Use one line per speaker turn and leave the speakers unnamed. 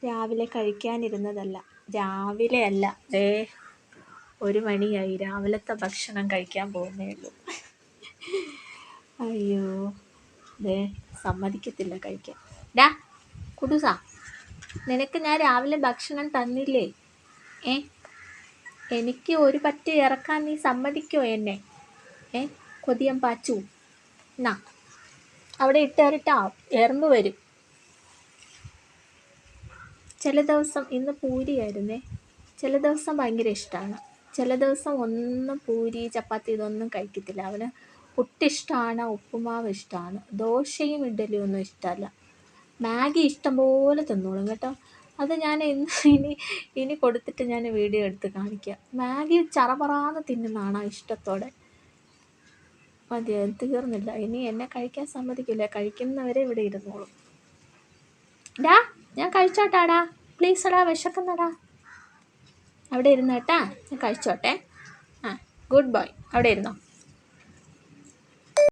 രാവിലെ കഴിക്കാനിരുന്നതല്ല. രാവിലെ അല്ല, 1 മണിയായി. രാവിലത്തെ ഭക്ഷണം കഴിക്കാൻ പോകുന്നേ ഉള്ളൂ. അയ്യോ, സമ്മതിക്കത്തില്ല കഴിക്കാൻ. കുടുസാ, നിനക്ക് ഞാൻ രാവിലെ ഭക്ഷണം തന്നില്ലേ? എനിക്ക് ഒരു പറ്റ് ഇറക്കാൻ നീ സമ്മതിക്കോ എന്നെ? കൊതിയം പാച്ചു, എന്നാ അവിടെ ഇട്ടേറിട്ടാ, എറുമ്പ് വരും. ചില ദിവസം, ഇന്ന് പൂരിയായിരുന്നേ. ചില ദിവസം ഭയങ്കര ഇഷ്ടമാണ്, ചില ദിവസം ഒന്നും പൂരി ചപ്പാത്തി ഇതൊന്നും കഴിക്കത്തില്ല. അവന് പുട്ടിഷ്ടമാണ്, ഉപ്പുമാവ് ഇഷ്ടമാണ്, ദോശയും ഇഡ്ഡലിയും ഒന്നും ഇഷ്ടമല്ല. മാഗി ഇഷ്ടംപോലെ തിന്നോളും കേട്ടോ. അത് ഞാൻ ഇനി കൊടുത്തിട്ട് ഞാൻ വീഡിയോ എടുത്ത് കാണിക്കാം. മാഗി ചറപറാന്ന് തിന്നുന്നതാണ് ഇഷ്ടത്തോടെ. മതി, തീർന്നില്ല. ഇനി എന്നെ കഴിക്കാൻ സമ്മതിക്കില്ല. കഴിക്കുന്നവരെ ഇവിടെ ഇരുന്നോളും. ഞാൻ കഴിച്ചോട്ടാടാ, പ്ലീസടാ, വിശക്കുന്നടാ. അവിടെ ഇരുന്നോട്ടാ, ഞാൻ കഴിച്ചോട്ടെ. ഗുഡ് ബോയ്, അവിടെ ഇരുന്നോ.